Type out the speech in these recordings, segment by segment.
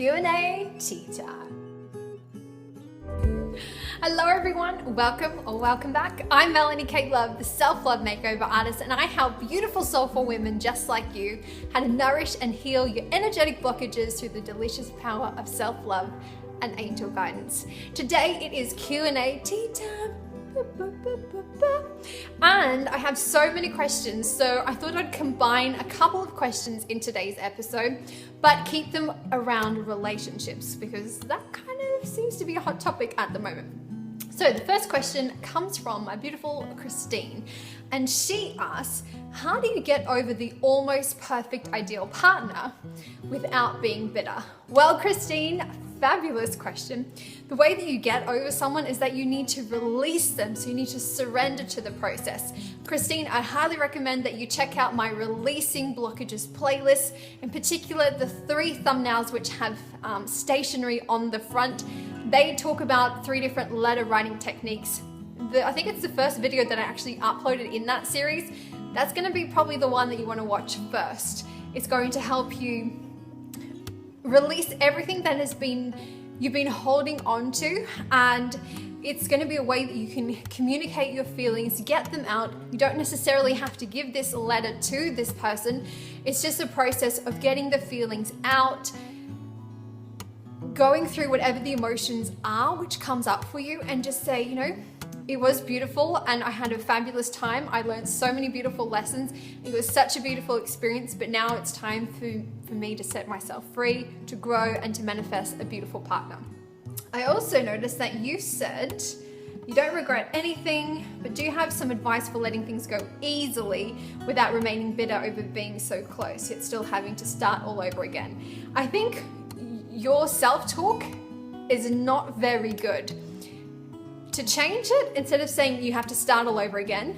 Q&A tea time. Hello everyone, welcome back. I'm Melanie Kate Love, the self-love makeover artist, and I help beautiful soulful women just like you how to nourish and heal your energetic blockages through the delicious power of self-love and angel guidance. Today it is Q&A tea time. And I have so many questions, so I thought I'd combine a couple of questions in today's episode, but keep them around relationships because that kind of seems to be a hot topic at the moment. So the first question comes from my beautiful Christine, and she asks, how do you get over the almost perfect ideal partner without being bitter? Well, Christine, fabulous question. The way that you get over someone is that you need to release them, so you need to surrender to the process. Christine, I highly recommend that you check out my Releasing Blockages playlist, in particular the 3 thumbnails which have stationery on the front. They talk about 3 different letter writing techniques. I think it's the first video that I actually uploaded in that series. That's going to be probably the one that you want to watch first. It's going to help you release everything that you've been holding on to, and it's going to be a way that you can communicate your feelings, get them out. You don't necessarily have to give this letter to this person. It's just a process of getting the feelings out, going through whatever the emotions are which comes up for you, and just say, you know, it was beautiful and I had a fabulous time. I learned so many beautiful lessons. It was such a beautiful experience, but now it's time for me to set myself free, to grow, and to manifest a beautiful partner. I also noticed that you said you don't regret anything, but do you have some advice for letting things go easily without remaining bitter over being so close, yet still having to start all over again? I think your self-talk is not very good. To change it, instead of saying you have to start all over again,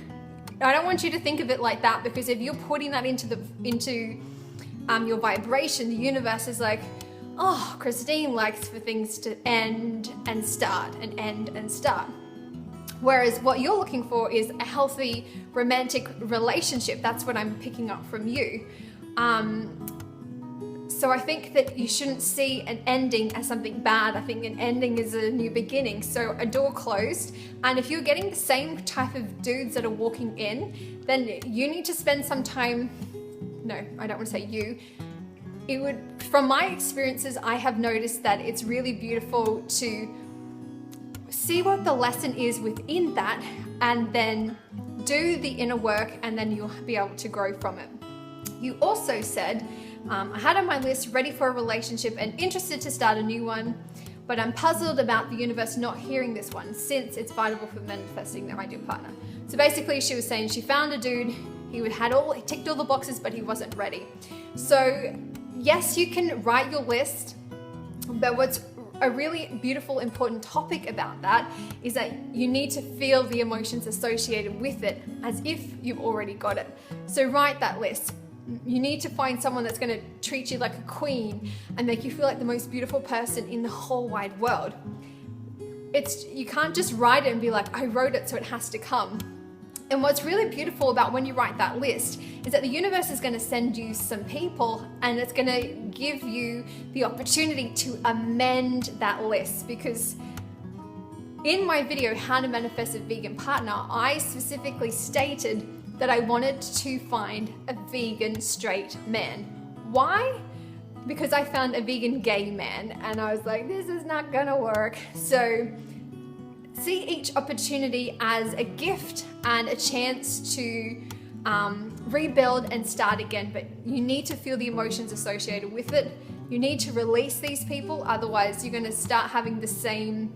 I don't want you to think of it like that, because if you're putting that into your vibration, the universe is like, oh, Christine likes for things to end and start and end and start. Whereas what you're looking for is a healthy romantic relationship. That's what I'm picking up from you. So I think that you shouldn't see an ending as something bad. I think an ending is a new beginning. So a door closed, and if you're getting the same type of dudes that are walking in, then you need to spend some time, no, I don't want to say you. From my experiences, I have noticed that it's really beautiful to see what the lesson is within that, and then do the inner work, and then you'll be able to grow from it. You also said, I had on my list ready for a relationship and interested to start a new one, but I'm puzzled about the universe not hearing this one since it's vital for manifesting their ideal partner. So basically she was saying she found a dude, he ticked all the boxes, but he wasn't ready. So yes, you can write your list, but what's a really beautiful, important topic about that is that you need to feel the emotions associated with it as if you've already got it. So write that list. You need to find someone that's going to treat you like a queen and make you feel like the most beautiful person in the whole wide world. You can't just write it and be like, I wrote it, so it has to come. And what's really beautiful about when you write that list is that the universe is going to send you some people, and it's going to give you the opportunity to amend that list. Because in my video, How to Manifest a Vegan Partner, I specifically stated that I wanted to find a vegan straight man. Why? Because I found a vegan gay man, and I was like, this is not gonna work. So see each opportunity as a gift and a chance to rebuild and start again, but you need to feel the emotions associated with it. You need to release these people, otherwise you're gonna start having the same,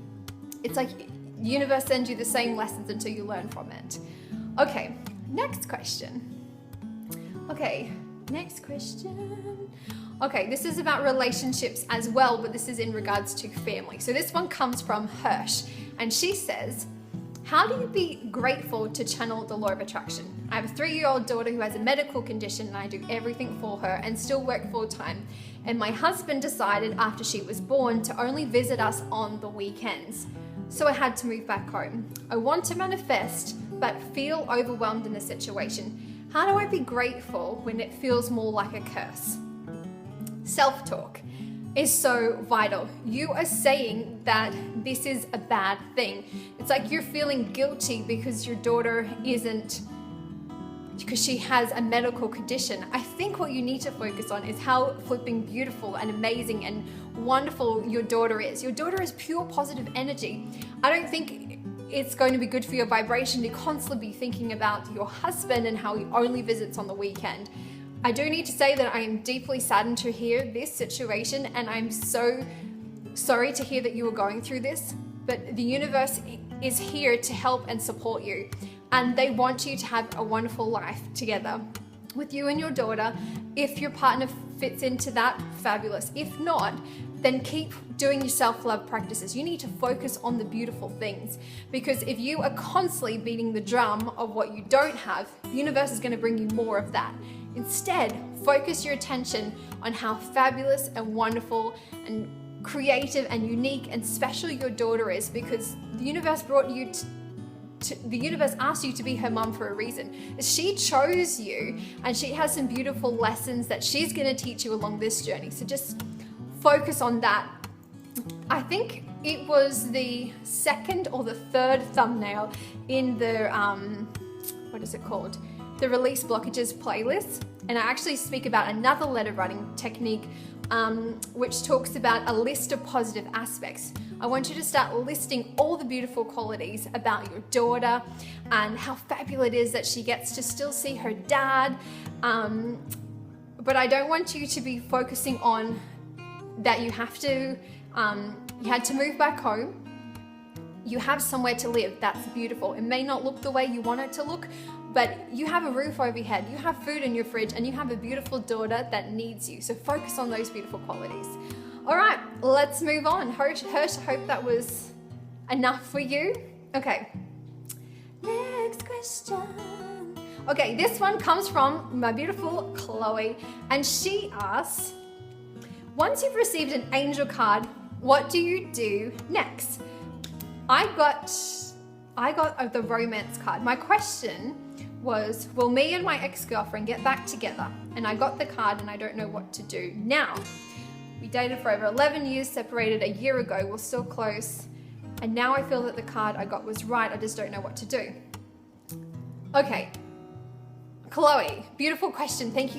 it's like the universe sends you the same lessons until you learn from it. Okay. Next question. Okay, this is about relationships as well, but this is in regards to family. So this one comes from Hirsch, and she says, how do you be grateful to channel the law of attraction? I have a 3-year-old daughter who has a medical condition, and I do everything for her and still work full-time. And my husband decided after she was born to only visit us on the weekends. So I had to move back home. I want to manifest, but feel overwhelmed in the situation. How do I be grateful when it feels more like a curse? Self-talk. is so vital. You are saying that this is a bad thing. It's like you're feeling guilty because your daughter isn't, because she has a medical condition. I think what you need to focus on is how flipping beautiful and amazing and wonderful your daughter is. Your daughter is pure positive energy. I don't think it's going to be good for your vibration to constantly be thinking about your husband and how he only visits on the weekend. I do need to say that I am deeply saddened to hear this situation, and I'm so sorry to hear that you are going through this, but the universe is here to help and support you, and they want you to have a wonderful life together with you and your daughter. If your partner fits into that, fabulous. If not, then keep doing your self-love practices. You need to focus on the beautiful things, because if you are constantly beating the drum of what you don't have, the universe is going to bring you more of that. Instead, focus your attention on how fabulous and wonderful and creative and unique and special your daughter is, because the universe brought you the universe asked you to be her mom for a reason. She chose you, and she has some beautiful lessons that she's going to teach you along this journey. So just focus on that. I think it was the second or the third thumbnail in the what is it called? The release blockages playlist, and I actually speak about another letter writing technique which talks about a list of positive aspects. I want you to start listing all the beautiful qualities about your daughter and how fabulous it is that she gets to still see her dad, but I don't want you to be focusing on that you have to you had to move back home. You have somewhere to live. That's beautiful. It may not look the way you want it to look, but you have a roof over your head, you have food in your fridge, and you have a beautiful daughter that needs you. So focus on those beautiful qualities. All right, let's move on. Hirsch, I hope that was enough for you. Okay, next question. Okay, this one comes from my beautiful Chloe, and she asks, once you've received an angel card, what do you do next? I got the romance card. My question was, will me and my ex-girlfriend get back together? And I got the card and I don't know what to do now. We dated for over 11 years, separated a year ago, we're still close, and now I feel that the card I got was right, I just don't know what to do. Okay, Chloe, beautiful question. Thank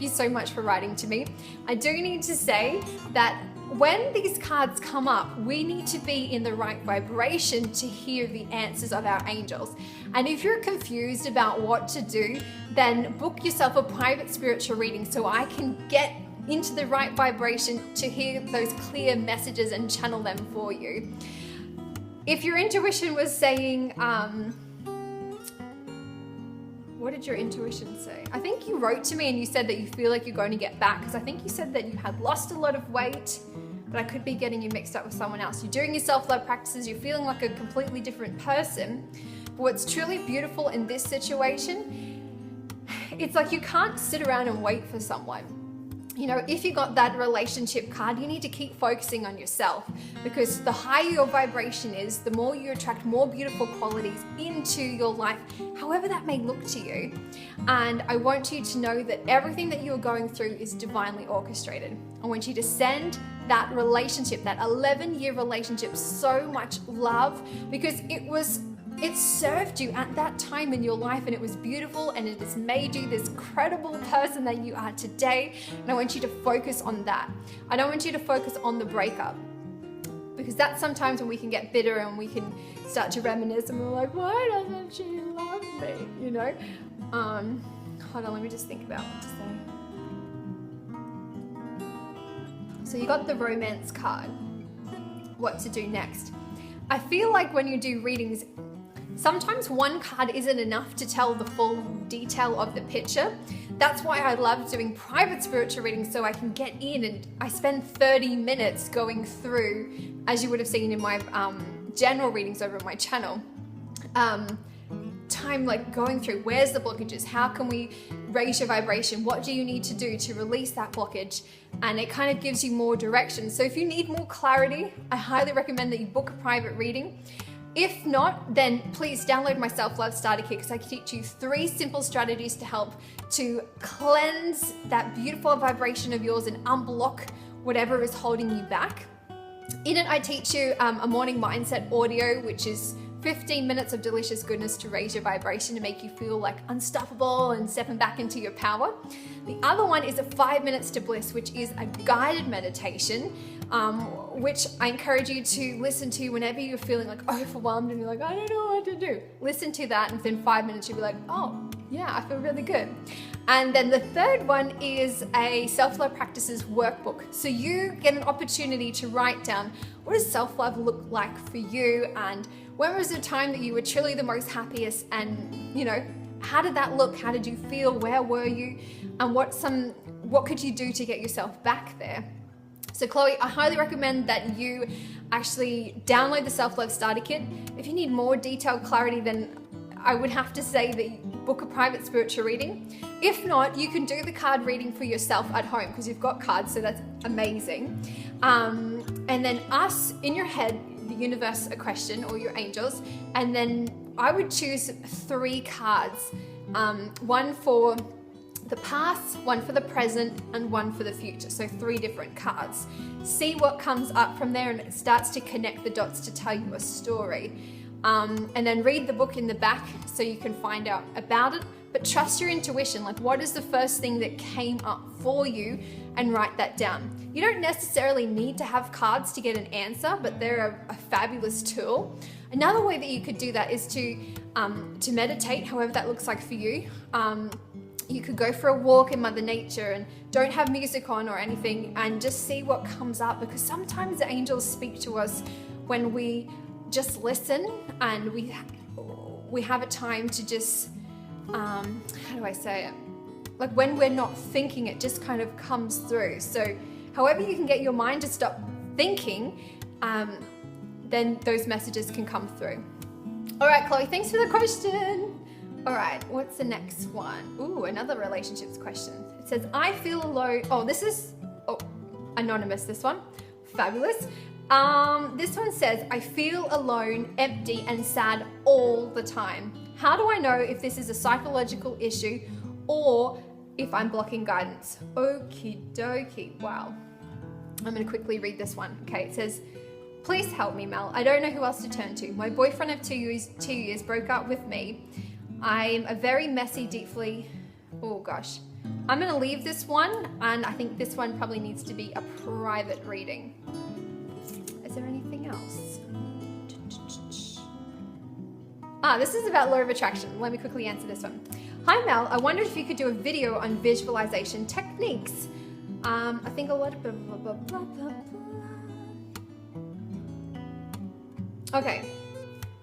you so much for writing to me. I do need to say that when these cards come up, we need to be in the right vibration to hear the answers of our angels. And if you're confused about what to do, then book yourself a private spiritual reading so I can get into the right vibration to hear those clear messages and channel them for you. If your intuition was saying, what did your intuition say? I think you wrote to me and you said that you feel like you're going to get back, because I think you said that you had lost a lot of weight, but I could be getting you mixed up with someone else. You're doing your self-love practices, you're feeling like a completely different person. But what's truly beautiful in this situation, it's like you can't sit around and wait for someone. You know, if you got that relationship card, you need to keep focusing on yourself, because the higher your vibration is, the more you attract more beautiful qualities into your life, however that may look to you. And I want you to know that everything that you're going through is divinely orchestrated. I want you to send that relationship, that 11-year relationship, so much love, because it served you at that time in your life, and it was beautiful, and it has made you this credible person that you are today. And I want you to focus on that. I don't want you to focus on the breakup, because that's sometimes when we can get bitter and we can start to reminisce and we're like, why doesn't she love me? You know? Hold on, let me just think about what to say. So you got the romance card. What to do next? I feel like when you do readings, sometimes one card isn't enough to tell the full detail of the picture. That's why I love doing private spiritual readings, so I can get in, and I spend 30 minutes going through, as you would have seen in my general readings over on my channel, time like going through where's the blockages, how can we raise your vibration, what do you need to do to release that blockage, and it kind of gives you more direction. So if you need more clarity, I highly recommend that you book a private reading. If not, then please download my self-love starter kit, because I can teach you 3 simple strategies to help to cleanse that beautiful vibration of yours and unblock whatever is holding you back. In it, I teach you a morning mindset audio, which is 15 minutes of delicious goodness to raise your vibration, to make you feel like unstoppable and stepping back into your power. The other one is a 5 minutes to bliss, which is a guided meditation, which I encourage you to listen to whenever you're feeling like overwhelmed and you're like, I don't know what to do. Listen to that, and within 5 minutes you'll be like, oh yeah, I feel really good. And then the third one is a self-love practices workbook. So you get an opportunity to write down, what does self-love look like for you, and when was the time that you were truly the most happiest, and you know, how did that look? How did you feel? Where were you? And what could you do to get yourself back there? So Chloe, I highly recommend that you actually download the self-love starter kit. If you need more detailed clarity, then I would have to say that you book a private spiritual reading. If not, you can do the card reading for yourself at home, because you've got cards, so that's amazing. And then ask in your head the universe a question, or your angels, and then I would choose 3 cards, one for the past, one for the present, and one for the future. So 3 different cards. See what comes up from there, and it starts to connect the dots to tell you a story. And then read the book in the back so you can find out about it, but trust your intuition. Like, what is the first thing that came up for you, and write that down. You don't necessarily need to have cards to get an answer, but they're a fabulous tool. Another way that you could do that is to meditate, however that looks like for you. You could go for a walk in Mother Nature and don't have music on or anything, and just see what comes up, because sometimes the angels speak to us when we just listen, and we have a time to just, how do I say it? Like, when we're not thinking, it just kind of comes through. So however you can get your mind to stop thinking, then those messages can come through. All right, Chloe, thanks for the question. All right, what's the next one? Ooh, another relationships question. It says, I feel alone. Oh, this is anonymous, this one. Fabulous. This one says, I feel alone, empty, and sad all the time. How do I know if this is a psychological issue or if I'm blocking guidance? Okie dokie. Wow. I'm going to quickly read this one. Okay, it says, please help me, Mel. I don't know who else to turn to. My boyfriend of 2 years broke up with me. I'm a very messy, deeply... Oh gosh. I'm going to leave this one, and I think this one probably needs to be a private reading. Is there anything else? This is about law of attraction. Let me quickly answer this one. Hi Mel, I wondered if you could do a video on visualization techniques. I think a lot of blah, blah, blah, blah, blah, blah. Okay,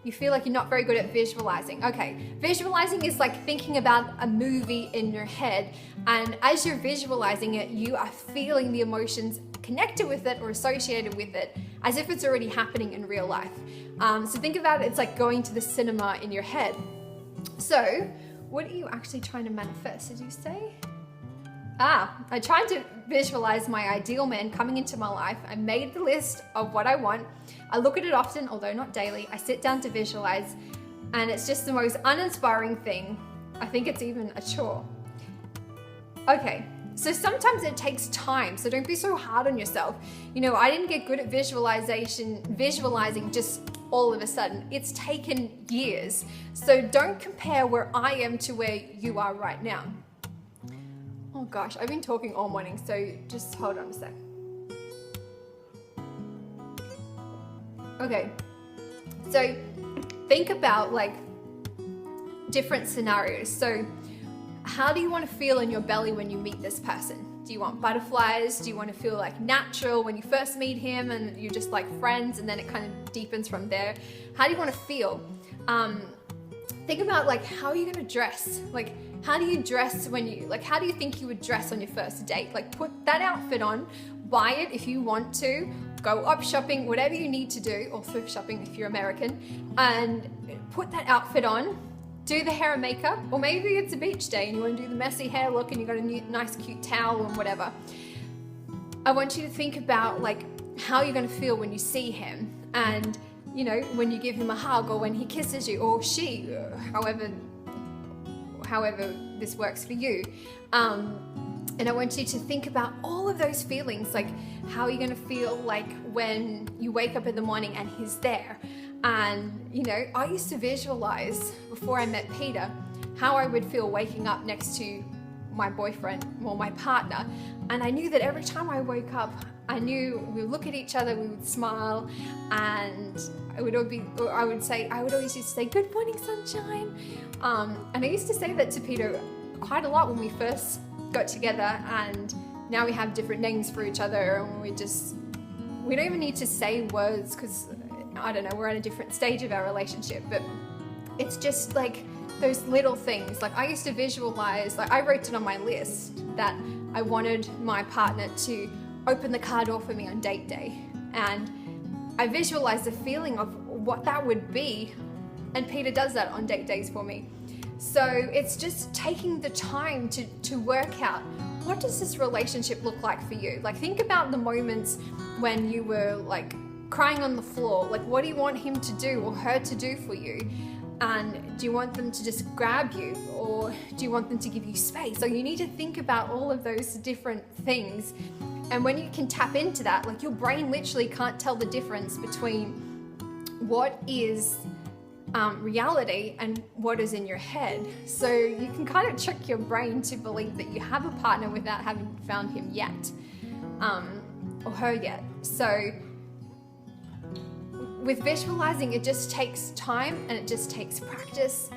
you feel like you're not very good at visualizing. Okay, visualizing is like thinking about a movie in your head, and as you're visualizing it, you are feeling the emotions connected with it or associated with it as if it's already happening in real life. So think about it, it's like going to the cinema in your head. So, what are you actually trying to manifest, did you say? I tried to visualize my ideal man coming into my life. I made the list of what I want. I look at it often, although not daily. I sit down to visualize, and it's just the most uninspiring thing. I think it's even a chore. Okay, so sometimes it takes time, so don't be so hard on yourself. You know, I didn't get good at visualizing just all of a sudden. It's taken years. So don't compare where I am to where you are right now. Oh gosh, I've been talking all morning, so just hold on a sec. Okay, so think about like different scenarios. So how do you want to feel in your belly when you meet this person? Do you want butterflies? Do you want to feel like natural when you first meet him and you're just like friends, and then it kind of deepens from there? How do you want to feel? Think about like, how are you going to dress? Like, how do you dress when you, like, how do you think you would dress on your first date? Like, put that outfit on, buy it if you want to, go up shopping, whatever you need to do, or thrift shopping if you're American, and put that outfit on, do the hair and makeup, or maybe it's a beach day and you want to do the messy hair look and you've got a nice cute towel and whatever. I want you to think about like how you're going to feel when you see him, and you know, when you give him a hug, or when he kisses you, or she, however this works for you. And I want you to think about all of those feelings, like how are you going to feel like when you wake up in the morning and he's there. And, you know, I used to visualize before I met Peter how I would feel waking up next to my boyfriend or my partner. And I knew that every time I woke up, I knew we would look at each other, we would smile, and I would always used to say, "Good morning, sunshine." And I used to say that to Peter quite a lot when we first got together, and now we have different names for each other, and we don't even need to say words, because I don't know, we're at a different stage of our relationship. But it's just like those little things. Like I used to visualize, like I wrote it on my list that I wanted my partner to open the car door for me on date day, and I visualized the feeling of what that would be, and Peter does that on date days for me. So it's just taking the time to work out, what does this relationship look like for you? Like think about the moments when you were like crying on the floor. Like what do you want him to do or her to do for you? And do you want them to just grab you, or do you want them to give you space? So you need to think about all of those different things. And when you can tap into that, like your brain literally can't tell the difference between what is reality and what is in your head. So you can kind of trick your brain to believe that you have a partner without having found him yet, or her yet. So with visualizing, it just takes time and it just takes practice.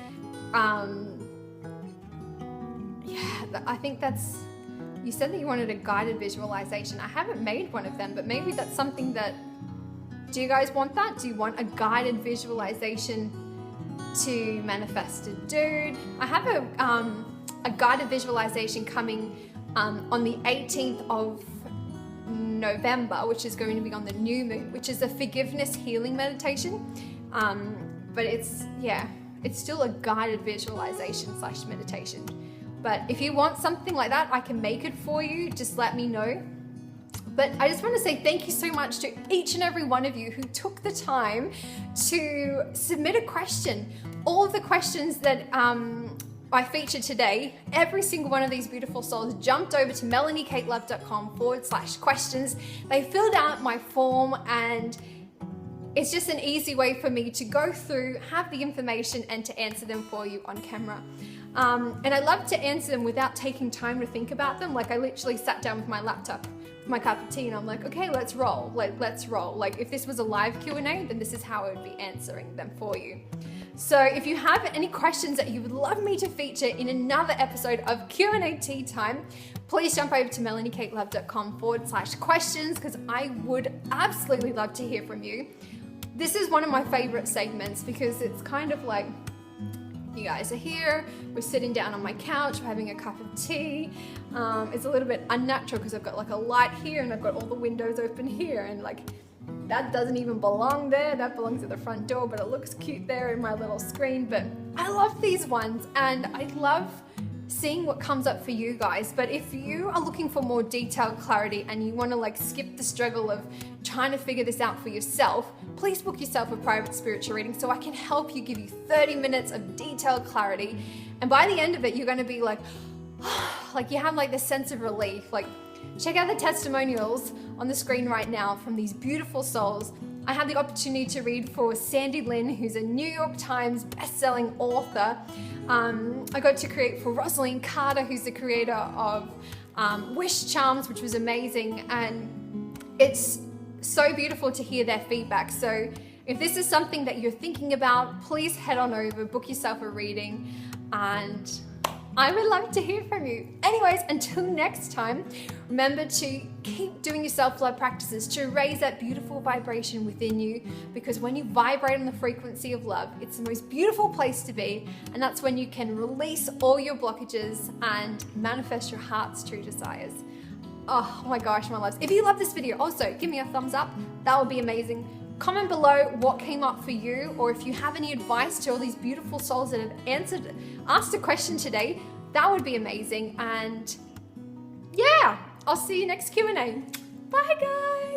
Yeah, I think that's, you said that you wanted a guided visualization. I haven't made one of them, but maybe that's something that, do you guys want that? Do you want a guided visualization to manifest a dude? I have a guided visualization coming on the 18th of November, which is going to be on the new moon, which is a forgiveness healing meditation. But it's still a guided visualization / meditation. But if you want something like that, I can make it for you. Just let me know. But I just want to say thank you so much to each and every one of you who took the time to submit a question. All of the questions that I featured today, every single one of these beautiful souls jumped over to melaniekatelove.com/questions. They filled out my form, and it's just an easy way for me to go through, have the information, and to answer them for you on camera. And I love to answer them without taking time to think about them. Like I literally sat down with my laptop, my cup of tea, and I'm like, okay, let's roll. Let's roll. Like if this was a live Q&A, then this is how I would be answering them for you. So if you have any questions that you would love me to feature in another episode of Q&A Tea Time, please jump over to melaniekatelove.com/questions, because I would absolutely love to hear from you. This is one of my favorite segments because it's kind of like, you guys are here, we're sitting down on my couch, we're having a cup of tea. It's a little bit unnatural because I've got like a light here and I've got all the windows open here, and like that doesn't even belong there, that belongs at the front door, but it looks cute there in my little screen. But I love these ones, and I love seeing what comes up for you guys. But if you are looking for more detailed clarity and you want to like skip the struggle of trying to figure this out for yourself, please book yourself a private spiritual reading so I can help you, give you 30 minutes of detailed clarity. And by the end of it, you're going to be like, like you have like this sense of relief. Like check out the testimonials on the screen right now from these beautiful souls. I had the opportunity to read for Sandy Lynn, who's a New York Times best-selling author. I got to create for Rosalynn Carter, who's the creator of Wish Charms, which was amazing. And it's so beautiful to hear their feedback. So if this is something that you're thinking about, please head on over, book yourself a reading, and I would love to hear from you. Anyways, until next time, remember to keep doing your self-love practices to raise that beautiful vibration within you, because when you vibrate on the frequency of love, it's the most beautiful place to be, and that's when you can release all your blockages and manifest your heart's true desires. Oh my gosh, my loves. If you love this video, also give me a thumbs up. That would be amazing. Comment below what came up for you, or if you have any advice to all these beautiful souls that have asked a question today, that would be amazing. And yeah, I'll see you next Q&A. Bye guys.